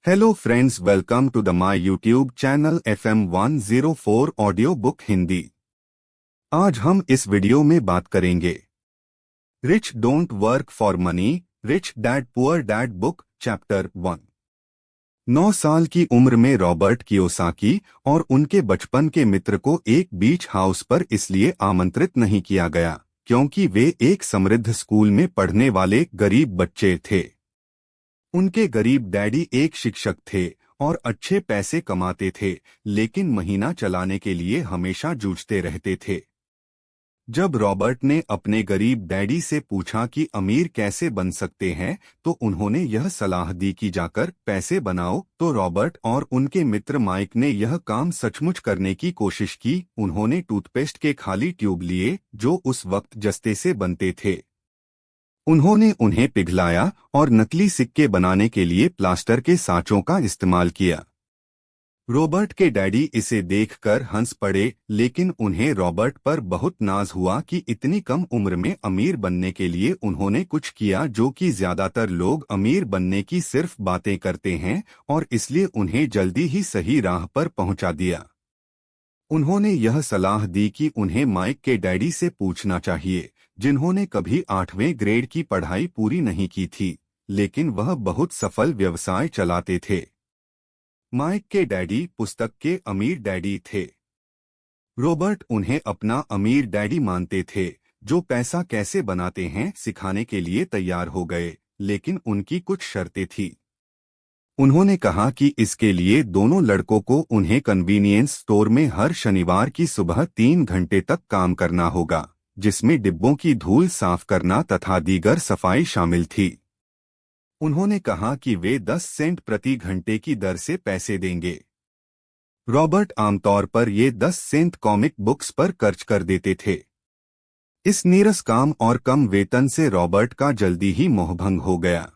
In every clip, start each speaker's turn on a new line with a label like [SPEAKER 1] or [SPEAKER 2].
[SPEAKER 1] Hello friends, welcome to the my YouTube channel FM 104 audio book Hindi. आज हम इस video में बात करेंगे rich don't work for money, rich dad poor dad book chapter 1। 9 साल की उम्र में रॉबर्ट कियोसाकी और उनके बचपन के मित्र को एक बीच हाउस पर इसलिए आमंत्रित नहीं किया गया क्योंकि वे एक समृद्ध स्कूल में पढ़ने वाले गरीब बच्चे थे। उनके गरीब डैडी एक शिक्षक थे और अच्छे पैसे कमाते थे, लेकिन महीना चलाने के लिए हमेशा जूझते रहते थे। जब रॉबर्ट ने अपने गरीब डैडी से पूछा कि अमीर कैसे बन सकते हैं, तो उन्होंने यह सलाह दी कि जाकर पैसे बनाओ। तो रॉबर्ट और उनके मित्र माइक ने यह काम सचमुच करने की कोशिश की। उन्होंने टूथपेस्ट के खाली ट्यूब लिए जो उस वक्त जस्ते से बनते थे। उन्होंने उन्हें पिघलाया और नकली सिक्के बनाने के लिए प्लास्टर के साँचों का इस्तेमाल किया। रॉबर्ट के डैडी इसे देखकर हंस पड़े, लेकिन उन्हें रॉबर्ट पर बहुत नाज हुआ कि इतनी कम उम्र में अमीर बनने के लिए उन्होंने कुछ किया जो कि ज्यादातर लोग अमीर बनने की सिर्फ बातें करते हैं, और इसलिए उन्हें जल्दी ही सही राह पर पहुंचा दिया। उन्होंने यह सलाह दी कि उन्हें माइक के डैडी से पूछना चाहिए, जिन्होंने कभी 8वें ग्रेड की पढ़ाई पूरी नहीं की थी, लेकिन वह बहुत सफल व्यवसाय चलाते थे। माइक के डैडी पुस्तक के अमीर डैडी थे। रॉबर्ट उन्हें अपना अमीर डैडी मानते थे, जो पैसा कैसे बनाते हैं सिखाने के लिए तैयार हो गए, लेकिन उनकी कुछ शर्तें थी। उन्होंने कहा कि इसके लिए दोनों लड़कों को उन्हें कन्वीनियंस स्टोर में हर शनिवार की सुबह 3 घंटे तक काम करना होगा, जिसमें डिब्बों की धूल साफ करना तथा दीगर सफाई शामिल थी। उन्होंने कहा कि वे 10 सेंट प्रति घंटे की दर से पैसे देंगे। रॉबर्ट आमतौर पर ये 10 सेंट कॉमिक बुक्स पर खर्च कर देते थे। इस नीरस काम और कम वेतन से रॉबर्ट का जल्दी ही मोहभंग हो गया।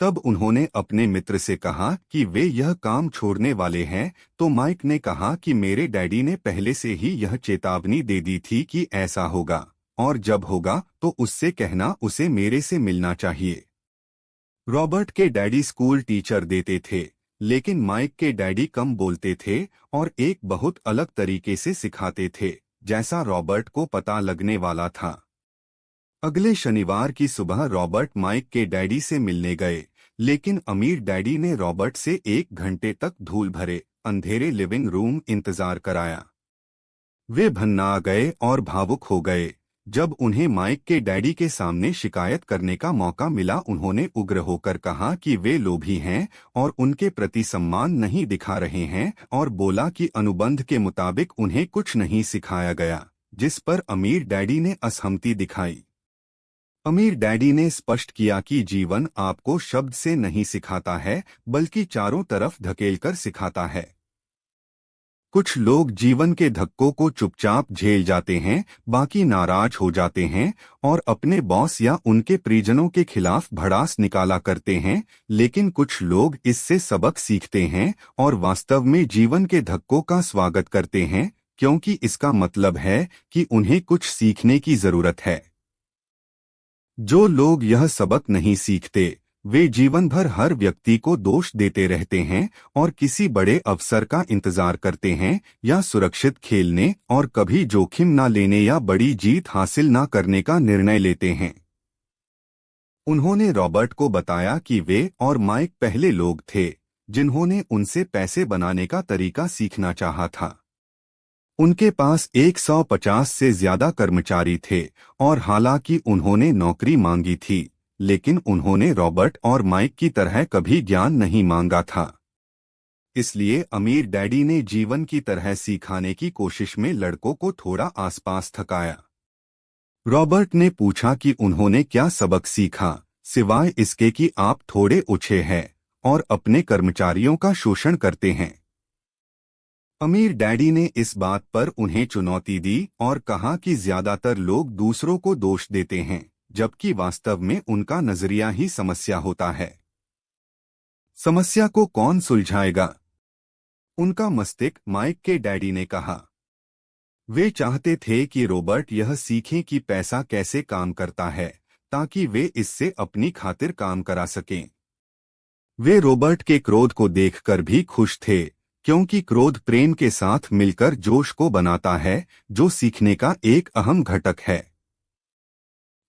[SPEAKER 1] तब उन्होंने अपने मित्र से कहा कि वे यह काम छोड़ने वाले हैं, तो माइक ने कहा कि मेरे डैडी ने पहले से ही यह चेतावनी दे दी थी कि ऐसा होगा, और जब होगा तो उससे कहना उसे मेरे से मिलना चाहिए। रॉबर्ट के डैडी स्कूल टीचर देते थे, लेकिन माइक के डैडी कम बोलते थे और एक बहुत अलग तरीके से सिखाते थे, जैसा रॉबर्ट को पता लगने वाला था। अगले शनिवार की सुबह रॉबर्ट माइक के डैडी से मिलने गए, लेकिन अमीर डैडी ने रॉबर्ट से 1 घंटे तक धूल भरे अंधेरे लिविंग रूम इंतजार कराया। वे भन्ना गए और भावुक हो गए। जब उन्हें माइक के डैडी के सामने शिकायत करने का मौका मिला, उन्होंने उग्र होकर कहा कि वे लोभी हैं और उनके प्रति सम्मान नहीं दिखा रहे हैं, और बोला कि अनुबंध के मुताबिक उन्हें कुछ नहीं सिखाया गया, जिस पर अमीर डैडी ने असहमति दिखाई। अमीर डैडी ने स्पष्ट किया कि जीवन आपको शब्द से नहीं सिखाता है, बल्कि चारों तरफ धकेलकर सिखाता है। कुछ लोग जीवन के धक्कों को चुपचाप झेल जाते हैं, बाकी नाराज हो जाते हैं और अपने बॉस या उनके परिजनों के खिलाफ भड़ास निकाला करते हैं, लेकिन कुछ लोग इससे सबक सीखते हैं और वास्तव में जीवन के धक्कों का स्वागत करते हैं, क्योंकि इसका मतलब है कि उन्हें कुछ सीखने की जरूरत है। जो लोग यह सबक नहीं सीखते, वे जीवन भर हर व्यक्ति को दोष देते रहते हैं और किसी बड़े अवसर का इंतजार करते हैं या सुरक्षित खेलने और कभी जोखिम न लेने या बड़ी जीत हासिल न करने का निर्णय लेते हैं। उन्होंने रॉबर्ट को बताया कि वे और माइक पहले लोग थे जिन्होंने उनसे पैसे बनाने का तरीका सीखना चाहा था। उनके पास 150 से ज्यादा कर्मचारी थे और हालांकि उन्होंने नौकरी मांगी थी, लेकिन उन्होंने रॉबर्ट और माइक की तरह कभी ज्ञान नहीं मांगा था। इसलिए अमीर डैडी ने जीवन की तरह सिखाने की कोशिश में लड़कों को थोड़ा आसपास थकाया। रॉबर्ट ने पूछा कि उन्होंने क्या सबक सीखा, सिवाय इसके कि आप थोड़े उछे हैं और अपने कर्मचारियों का शोषण करते हैं। अमीर डैडी ने इस बात पर उन्हें चुनौती दी और कहा कि ज्यादातर लोग दूसरों को दोष देते हैं, जबकि वास्तव में उनका नजरिया ही समस्या होता है। समस्या को कौन सुलझाएगा? उनका मस्तिष्क, माइक के डैडी ने कहा। वे चाहते थे कि रॉबर्ट यह सीखें कि पैसा कैसे काम करता है, ताकि वे इससे अपनी खातिर काम करा सकें। वे रॉबर्ट के क्रोध को देखकर भी खुश थे, क्योंकि क्रोध प्रेम के साथ मिलकर जोश को बनाता है, जो सीखने का एक अहम घटक है।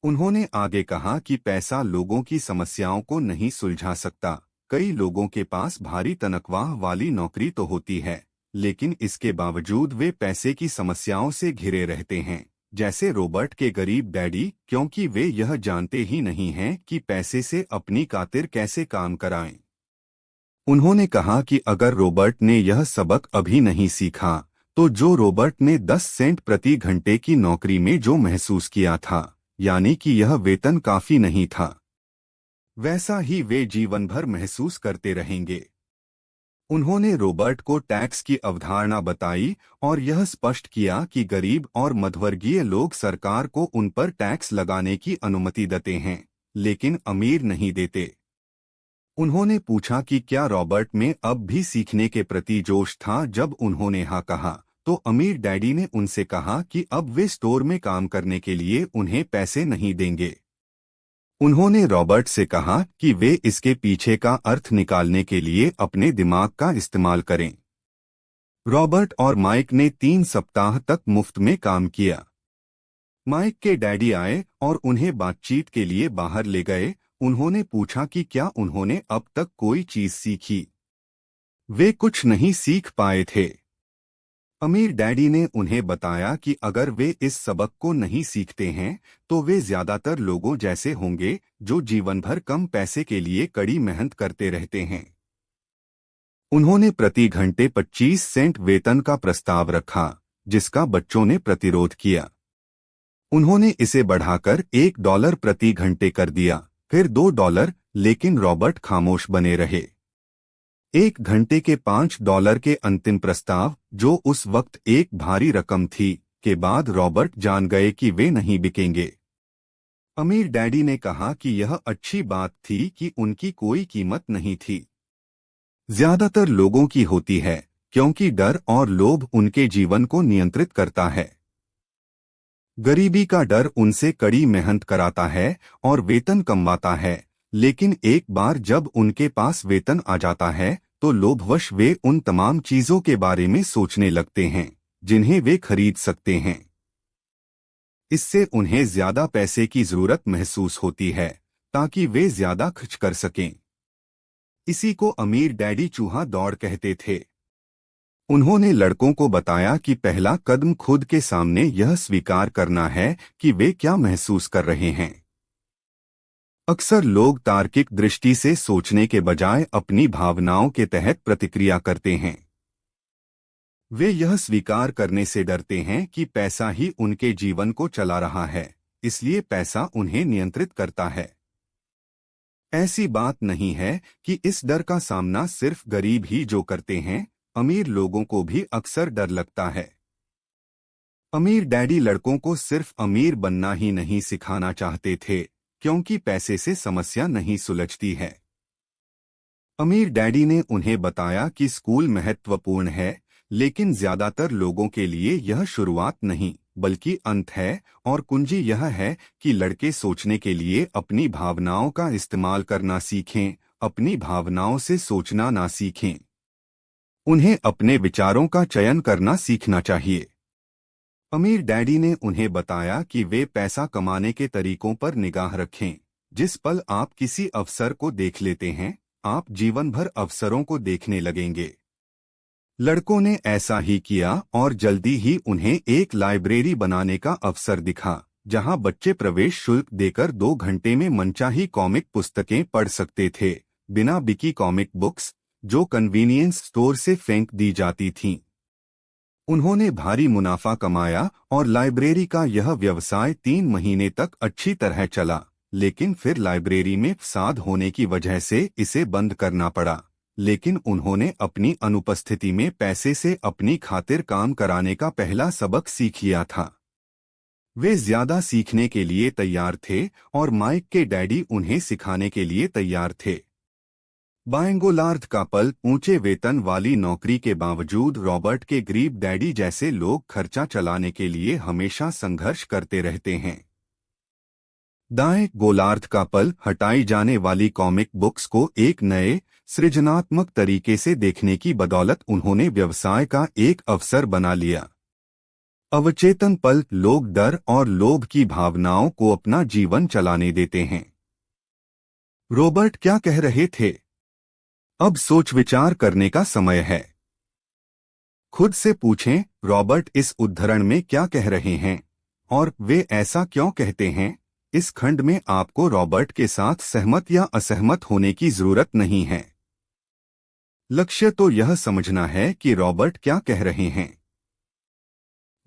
[SPEAKER 1] उन्होंने आगे कहा कि पैसा लोगों की समस्याओं को नहीं सुलझा सकता। कई लोगों के पास भारी तनख्वाह वाली नौकरी तो होती है, लेकिन इसके बावजूद वे पैसे की समस्याओं से घिरे रहते हैं, जैसे रॉबर्ट के गरीब डैडी, क्योंकि वे यह जानते ही नहीं हैं कि पैसे से अपनी खातिर कैसे काम कराएं। उन्होंने कहा कि अगर रॉबर्ट ने यह सबक अभी नहीं सीखा, तो जो रॉबर्ट ने 10 सेंट प्रति घंटे की नौकरी में जो महसूस किया था, यानी कि यह वेतन काफी नहीं था, वैसा ही वे जीवन भर महसूस करते रहेंगे। उन्होंने रॉबर्ट को टैक्स की अवधारणा बताई और यह स्पष्ट किया कि गरीब और मध्यवर्गीय लोग सरकार को उन पर टैक्स लगाने की अनुमति देते हैं, लेकिन अमीर नहीं देते। उन्होंने पूछा कि क्या रॉबर्ट में अब भी सीखने के प्रति जोश था। जब उन्होंने हाँ कहा, तो अमीर डैडी ने उनसे कहा कि अब वे स्टोर में काम करने के लिए उन्हें पैसे नहीं देंगे। उन्होंने रॉबर्ट से कहा कि वे इसके पीछे का अर्थ निकालने के लिए अपने दिमाग का इस्तेमाल करें। रॉबर्ट और माइक ने 3 सप्ताह तक मुफ्त में काम किया। माइक के डैडी आए और उन्हें बातचीत के लिए बाहर ले गए। उन्होंने पूछा कि क्या उन्होंने अब तक कोई चीज सीखी। वे कुछ नहीं सीख पाए थे। अमीर डैडी ने उन्हें बताया कि अगर वे इस सबक को नहीं सीखते हैं, तो वे ज्यादातर लोगों जैसे होंगे जो जीवन भर कम पैसे के लिए कड़ी मेहनत करते रहते हैं। उन्होंने प्रति घंटे 25 सेंट वेतन का प्रस्ताव रखा, जिसका बच्चों ने प्रतिरोध किया। उन्होंने इसे बढ़ाकर $1 प्रति घंटे कर दिया, फिर $2, लेकिन रॉबर्ट खामोश बने रहे। 1 घंटे के $5 के अंतिम प्रस्ताव, जो उस वक्त एक भारी रकम थी, के बाद रॉबर्ट जान गए कि वे नहीं बिकेंगे। अमीर डैडी ने कहा कि यह अच्छी बात थी कि उनकी कोई कीमत नहीं थी। ज्यादातर लोगों की होती है, क्योंकि डर और लोभ उनके जीवन को नियंत्रित करता है। गरीबी का डर उनसे कड़ी मेहनत कराता है और वेतन कमवाता है, लेकिन एक बार जब उनके पास वेतन आ जाता है, तो लोभवश वे उन तमाम चीजों के बारे में सोचने लगते हैं जिन्हें वे खरीद सकते हैं। इससे उन्हें ज्यादा पैसे की जरूरत महसूस होती है, ताकि वे ज्यादा खर्च कर सकें। इसी को अमीर डैडी चूहा दौड़ कहते थे। उन्होंने लड़कों को बताया कि पहला कदम खुद के सामने यह स्वीकार करना है कि वे क्या महसूस कर रहे हैं। अक्सर लोग तार्किक दृष्टि से सोचने के बजाय अपनी भावनाओं के तहत प्रतिक्रिया करते हैं। वे यह स्वीकार करने से डरते हैं कि पैसा ही उनके जीवन को चला रहा है, इसलिए पैसा उन्हें नियंत्रित करता है। ऐसी बात नहीं है कि इस डर का सामना सिर्फ गरीब ही जो करते हैं, अमीर लोगों को भी अक्सर डर लगता है। अमीर डैडी लड़कों को सिर्फ अमीर बनना ही नहीं सिखाना चाहते थे, क्योंकि पैसे से समस्या नहीं सुलझती है। अमीर डैडी ने उन्हें बताया कि स्कूल महत्वपूर्ण है, लेकिन ज्यादातर लोगों के लिए यह शुरुआत नहीं, बल्कि अंत है, और कुंजी यह है कि लड़के सोचने के लिए अपनी भावनाओं का इस्तेमाल करना सीखें, अपनी भावनाओं से सोचना ना सीखें। उन्हें अपने विचारों का चयन करना सीखना चाहिए। अमीर डैडी ने उन्हें बताया कि वे पैसा कमाने के तरीकों पर निगाह रखें। जिस पल आप किसी अवसर को देख लेते हैं, आप जीवन भर अवसरों को देखने लगेंगे। लड़कों ने ऐसा ही किया और जल्दी ही उन्हें एक लाइब्रेरी बनाने का अवसर दिखा, जहां बच्चे प्रवेश शुल्क देकर 2 घंटे में मनचाही कॉमिक पुस्तकें पढ़ सकते थे, बिना बिकी कॉमिक बुक्स, जो कन्वीनियंस स्टोर से फेंक दी जाती थीं। उन्होंने भारी मुनाफा कमाया और लाइब्रेरी का यह व्यवसाय 3 महीने तक अच्छी तरह चला, लेकिन फिर लाइब्रेरी में फसाद होने की वजह से इसे बंद करना पड़ा। लेकिन उन्होंने अपनी अनुपस्थिति में पैसे से अपनी खातिर काम कराने का पहला सबक सीख लिया था। वे ज्यादा सीखने के लिए तैयार थे और माइक के डैडी उन्हें सिखाने के लिए तैयार थे। बाएंगोलार्ध का पल, ऊंचे वेतन वाली नौकरी के बावजूद रॉबर्ट के गरीब डैडी जैसे लोग खर्चा चलाने के लिए हमेशा संघर्ष करते रहते हैं। दाएं गोलार्ध का पल हटाई जाने वाली कॉमिक बुक्स को एक नए सृजनात्मक तरीके से देखने की बदौलत उन्होंने व्यवसाय का एक अवसर बना लिया। अवचेतन पल लोग डर और लोभ की भावनाओं को अपना जीवन चलाने देते हैं। रॉबर्ट क्या कह रहे थे? अब सोच विचार करने का समय है। खुद से पूछें, रॉबर्ट इस उद्धरण में क्या कह रहे हैं और वे ऐसा क्यों कहते हैं। इस खंड में आपको रॉबर्ट के साथ सहमत या असहमत होने की जरूरत नहीं है। लक्ष्य तो यह समझना है कि रॉबर्ट क्या कह रहे हैं।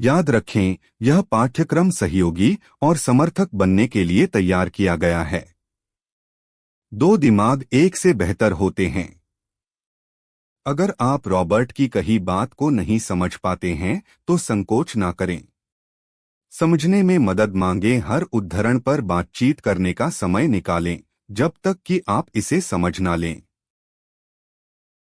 [SPEAKER 1] याद रखें, यह पाठ्यक्रम सहयोगी और समर्थक बनने के लिए तैयार किया गया है। दो दिमाग एक से बेहतर होते हैं। अगर आप रॉबर्ट की कही बात को नहीं समझ पाते हैं तो संकोच ना करें। समझने में मदद मांगें। हर उद्धरण पर बातचीत करने का समय निकालें जब तक कि आप इसे समझ ना लें।